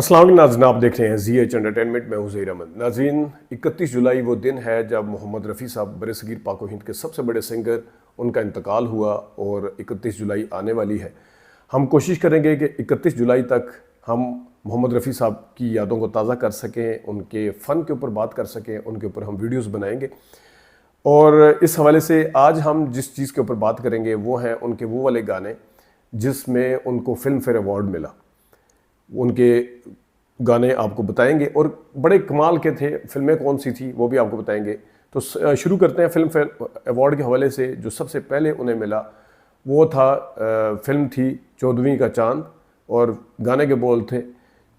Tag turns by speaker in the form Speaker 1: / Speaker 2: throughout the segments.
Speaker 1: अस्सलाम वालेकुम नाज़रीन, आप देख रहे हैं ZH एंटरटेनमेंट में हूं ज़हीर अहमद। नाज़रीन, 31 जुलाई वो दिन है जब मोहम्मद रफ़ी साहब बरसगीर पाक व हिंद के सबसे बड़े सिंगर, उनका इंतकाल हुआ और 31 जुलाई आने वाली है। हम कोशिश करेंगे कि 31 जुलाई तक हम मोहम्मद रफ़ी साहब की यादों को ताज़ा कर सकें, उनके फ़न के ऊपर बात कर सकें, उनके ऊपर हम वीडियोज़ बनाएंगे। और इस हवाले से आज हम जिस चीज़ के ऊपर बात करेंगे वो हैं उनके वो वाले गाने जिसमें उनको फिल्म फेयर अवार्ड मिला। उनके गाने आपको बताएंगे और बड़े कमाल के थे। फिल्में कौन सी थी वो भी आपको बताएंगे। तो शुरू करते हैं फिल्म फेयर अवार्ड के हवाले से। जो सबसे पहले उन्हें मिला वो था, फिल्म थी चौदहवीं का चांद, और गाने के बोल थे,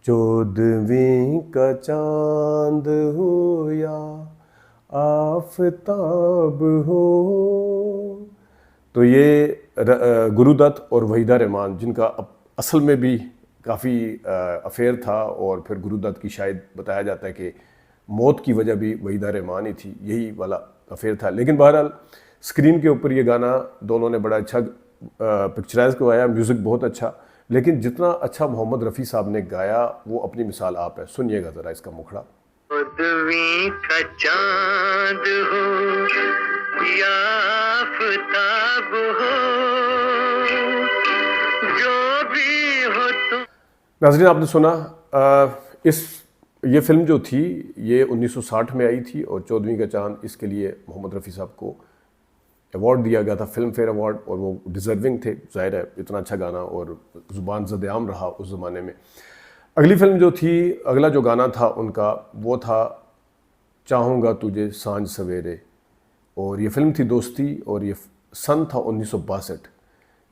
Speaker 1: चौदहवीं का चांद हो या आफताब हो। तो ये गुरुदत्त और वहीदा रहमान, जिनका असल में भी काफ़ी अफेयर था, और फिर गुरुदत्त की शायद बताया जाता है कि मौत की वजह भी वहीदा रहमान ही थी, यही वाला अफेयर था। लेकिन बहरहाल स्क्रीन के ऊपर ये गाना दोनों ने बड़ा अच्छा पिक्चराइज करवाया, म्यूज़िक बहुत अच्छा। लेकिन जितना अच्छा मोहम्मद रफ़ी साहब ने गाया वो अपनी मिसाल आप है। सुनिएगा ज़रा इसका मुखड़ा।
Speaker 2: चौदहवीं का चांद हो या आफताब हो, जो भी हो तुम।
Speaker 1: नाज़रीन, आपने सुना, ये फ़िल्म जो थी ये 1960 में आई थी, और चौदहवीं का चांद इसके लिए मोहम्मद रफ़ी साहब को अवार्ड दिया गया था, फिल्म फेयर अवार्ड, और वो डिज़र्विंग थे। ज़ाहिर है इतना अच्छा गाना और ज़ुबान ज़द-ए-आम रहा उस ज़माने में। अगली फ़िल्म जो थी, अगला जो गाना था उनका वो था चाहूँगा तुझे सांझ सवेरे, और ये फ़िल्म थी दोस्ती, और ये सन था 1962।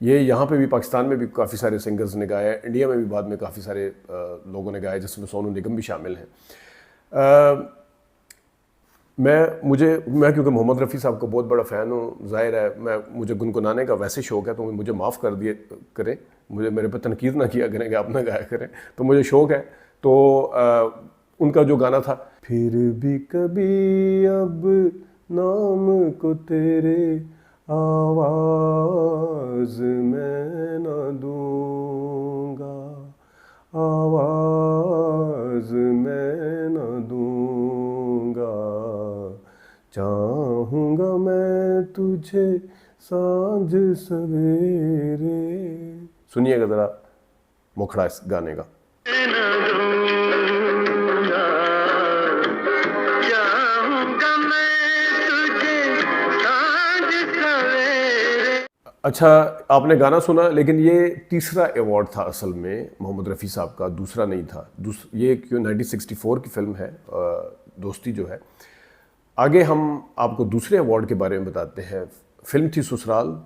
Speaker 1: ये यहाँ पे भी पाकिस्तान में भी काफ़ी सारे सिंगर्स ने गाया, इंडिया में भी बाद में काफ़ी सारे लोगों ने गाया, जिसमें सोनू निगम भी शामिल हैं। मैं क्योंकि मोहम्मद रफ़ी साहब को बहुत बड़ा फ़ैन हूँ, ज़ाहिर है मुझे गुनगुनाने का वैसे शौक़ है, तो मुझे माफ़ कर दिए करें, मुझे मेरे पर तनकीद ना किया करें कि आप ना गाया करें, तो मुझे शौक़ है। तो उनका जो गाना था, फिर भी कभी अब नाम को तेरे आवाज़ मैं न दूँगा, आवाज़ मैं न दूँगा, चाहूँगा मैं तुझे सांझ सवेरे। सुनिएगा ज़रा मुखड़ा इस गाने का। अच्छा, आपने गाना सुना, लेकिन ये तीसरा अवार्ड था असल में मोहम्मद रफ़ी साहब का, दूसरा नहीं था। ये क्यों 1964 की फ़िल्म है, दोस्ती जो है। आगे हम आपको दूसरे अवार्ड के बारे में बताते हैं। फिल्म थी ससुराल,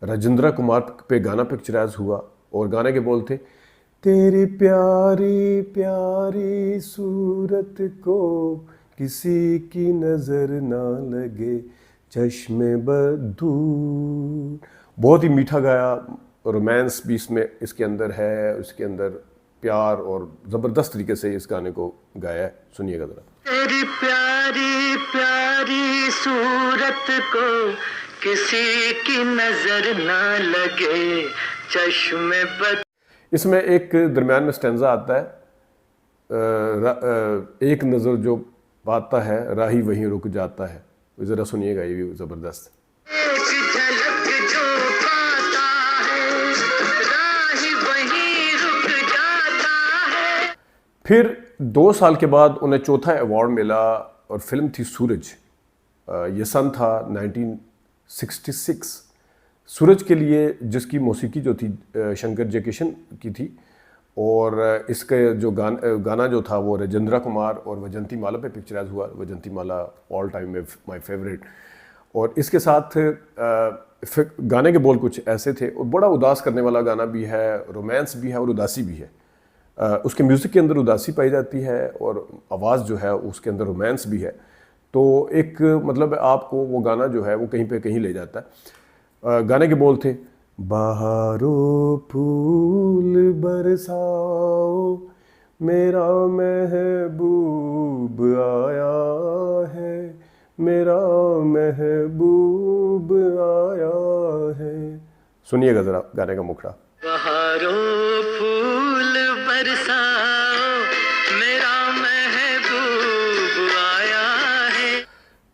Speaker 1: राजेंद्र कुमार पे गाना पिक्चराइज हुआ, और गाने के बोल थे, तेरी प्यारी प्यारी सूरत को किसी की नज़र ना लगे, चश्मे बदूर। बहुत ही मीठा गाया, रोमांस भी इसके अंदर है, उसके अंदर प्यार, और ज़बरदस्त तरीके से इस गाने को गाया है। सुनिएगा ज़रा।
Speaker 2: तेरी प्यारी प्यारी सूरत को किसी की नजर ना लगे, चश्मे बद। इसमें
Speaker 1: एक दरमियान में स्टैंजा आता है, एक नज़र जो पाता है राही वहीं रुक जाता है। ज़रा सुनिएगा, ये भी ज़बरदस्त।
Speaker 2: एक झलक जो पाता है राही वहीं रुक जाता है।
Speaker 1: फिर 2 साल के बाद उन्हें चौथा अवार्ड मिला, और फिल्म थी सूरज। ये सन था 1966। सूरज के लिए जिसकी मौसीकी जो थी शंकर जयकिशन की थी, और इसका जो गाना जो था वो राजेंद्र कुमार और वैजंती माला पे पिक्चराइज हुआ। वैजंती माला ऑल टाइम में माय फेवरेट। और इसके साथ गाने के बोल कुछ ऐसे थे, और बड़ा उदास करने वाला गाना भी है, रोमांस भी है और उदासी भी है। उसके म्यूज़िक के अंदर उदासी पाई जाती है, और आवाज़ जो है उसके अंदर रोमांस भी है। तो एक मतलब आपको वो गाना जो है वो कहीं पे कहीं ले जाता है। गाने के बोल थे, बहारों फूल बरसाओ, मेरा महबूब आया है, मेरा महबूब आया है। सुनिएगा ज़रा गाने का मुखड़ा।
Speaker 2: बहारों फूल बरसाओ,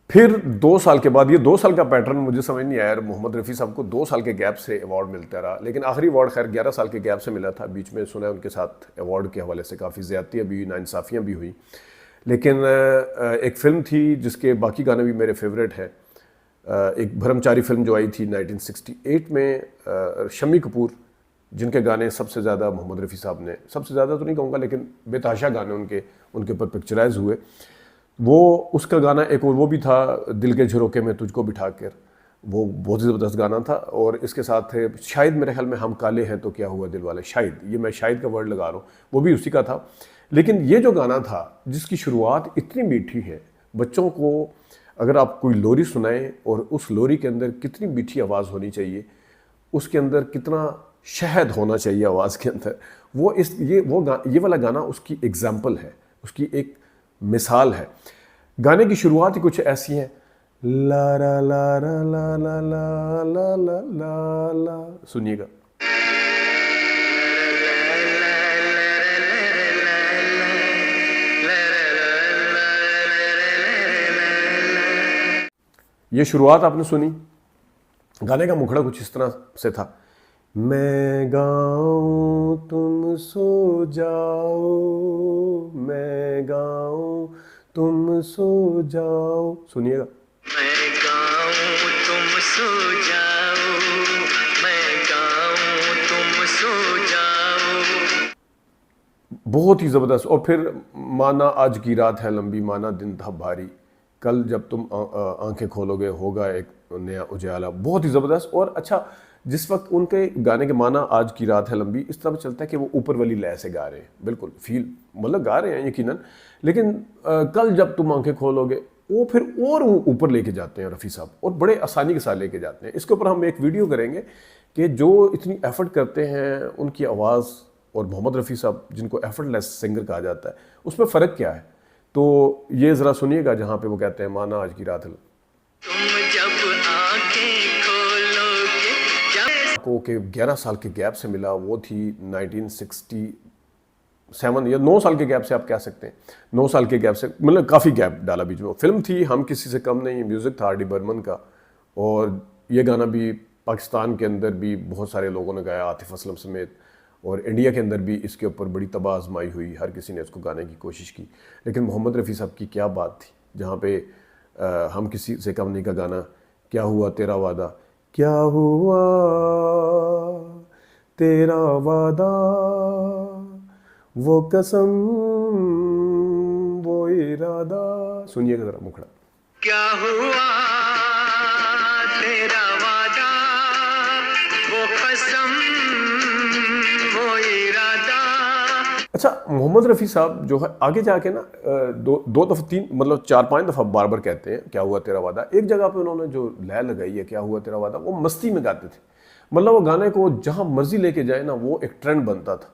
Speaker 1: फिर 2 साल के बाद, ये 2 साल का पैटर्न मुझे समझ नहीं आया, मोहम्मद रफ़ी साहब को 2 साल के गैप से अवार्ड मिलता रहा, लेकिन आखिरी अवार्ड खैर 11 साल के गैप से मिला था। बीच में सुना है उनके साथ अवार्ड के हवाले से काफ़ी ज़्यादतियाँ भी हुई, नाइंसाफ़ियाँ भी हुई। लेकिन एक फ़िल्म थी जिसके बाकी गाने भी मेरे फेवरेट हैं, एक ब्रह्मचारी फिल्म जो आई थी 1968 में, शम्मी कपूर जिनके गाने सबसे ज़्यादा मोहम्मद रफ़ी साहब ने, सबसे ज़्यादा तो नहीं कहूँगा लेकिन बेतहाशा गाने उनके ऊपर पिक्चराइज हुए, वो उसका गाना एक और वो भी था, दिल के झरोके में तुझको बिठा कर, वो बहुत ज़बरदस्त गाना था। और इसके साथ शायद मेरे ख्याल में हम काले हैं तो क्या हुआ दिल वाले, शायद, ये मैं शायद का वर्ड लगा रहा हूँ, वो भी उसी का था। लेकिन ये जो गाना था जिसकी शुरुआत इतनी मीठी है, बच्चों को अगर आप कोई लोरी सुनाएं और उस लोरी के अंदर कितनी मीठी आवाज़ होनी चाहिए, उसके अंदर कितना शहद होना चाहिए आवाज़ के अंदर, वो ये वाला गाना उसकी एग्जाम्पल है, उसकी एक मिसाल है। गाने की शुरुआत ही कुछ ऐसी है, ला ला ला ला ला ला ला ला ला ला ला, सुनिएगा। ये शुरुआत आपने सुनी, गाने का मुखड़ा कुछ इस तरह से था, मैं गाऊं तुम सो जाओ, मैं गाऊं तुम सो जाओ, सुनिएगा।
Speaker 2: मैं गाऊं तुम सो जाओ, मैं गाऊं तुम सो जाओ।
Speaker 1: बहुत ही ज़बरदस्त। और फिर माना आज की रात है लंबी, माना दिन था भारी, कल जब तुम आंखें खोलोगे होगा एक नया उजाला, बहुत ही ज़बरदस्त। और अच्छा, जिस वक्त उनके गाने के माना आज की रात है लंबी, इस तरह चलता है कि वो ऊपर वाली लय से गा रहे हैं, बिल्कुल फील, मतलब गा रहे हैं यकीनन, लेकिन कल जब तुम आंखें खोलोगे, वो फिर और ऊपर लेके जाते हैं रफ़ी साहब, और बड़े आसानी के साथ लेके जाते हैं। इसके ऊपर हम एक वीडियो करेंगे कि जो इतनी एफर्ट करते हैं उनकी आवाज़ और मोहम्मद रफ़ी साहब जिनको एफर्टलेस सिंगर कहा जाता है, उसमें फ़र्क क्या है। तो ये ज़रा सुनिएगा जहाँ पे वो कहते हैं माना आज की रात है
Speaker 2: तुम जब आंखें खोलोगे, जब
Speaker 1: को के 11 साल के गैप से मिला, वो थी 1967 या 9 साल के गैप से आप कह सकते हैं, 9 साल के गैप से, मतलब काफ़ी गैप डाला बीच में। फिल्म थी हम किसी से कम नहीं, म्यूज़िक था आर डी बर्मन का, और ये गाना भी पाकिस्तान के अंदर भी बहुत सारे लोगों ने गाया, आतिफ असलम समेत, और इंडिया के अंदर भी इसके ऊपर बड़ी तबाह आजमाई हुई, हर किसी ने इसको गाने की कोशिश की। लेकिन मोहम्मद रफ़ी साहब की क्या बात थी, जहाँ पे हम किसी से कम नहीं का गाना, क्या हुआ तेरा वादा, क्या हुआ तेरा वादा, वो कसम वो इरादा, सुनिएगा ज़रा मुखड़ा।
Speaker 2: क्या हुआ तेरा वादा, वो कसम वो इरादा।
Speaker 1: अच्छा, मोहम्मद रफ़ी साहब जो है आगे जाके ना दो दफ़ा, तीन, मतलब 4-5 दफ़ा बार बार कहते हैं क्या हुआ तेरा वादा। एक जगह पे उन्होंने जो लय लगाई है क्या हुआ तेरा वादा, वो मस्ती में गाते थे, मतलब वो गाने को जहाँ मर्जी लेके जाए ना, वो एक ट्रेंड बनता था।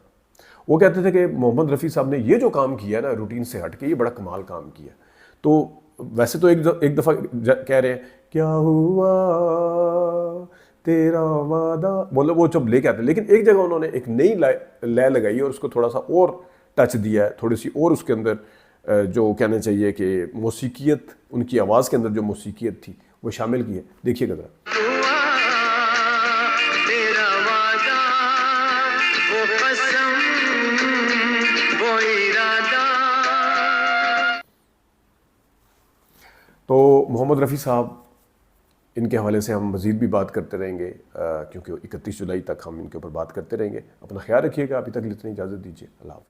Speaker 1: वो कहते थे कि मोहम्मद रफ़ी साहब ने ये जो काम किया ना रूटीन से हट के, ये बड़ा कमाल काम किया। तो वैसे तो एक दफ़ा कह रहे हैं क्या हुआ तेरा वादा, मतलब वो जब लेके आते, लेकिन एक जगह उन्होंने एक नई लय लगाई और उसको थोड़ा सा और टच दिया है, थोड़ी सी और उसके अंदर जो कहना चाहिए कि मौसीकियत, उनकी आवाज़ के अंदर जो मौसीकियत थी वो शामिल की है। देखिएगा ज़रा।
Speaker 2: हुआ तेरा वादा, वो कसम वो इरादा।
Speaker 1: तो मोहम्मद रफ़ी साहब, इनके हवाले से हम मज़ीद भी बात करते रहेंगे, क्योंकि 31 जुलाई तक हम इनके ऊपर बात करते रहेंगे। अपना ख्याल रखिएगा, अभी तक इतनी इजाज़त दीजिए, अल्लाह हाफ़िज़।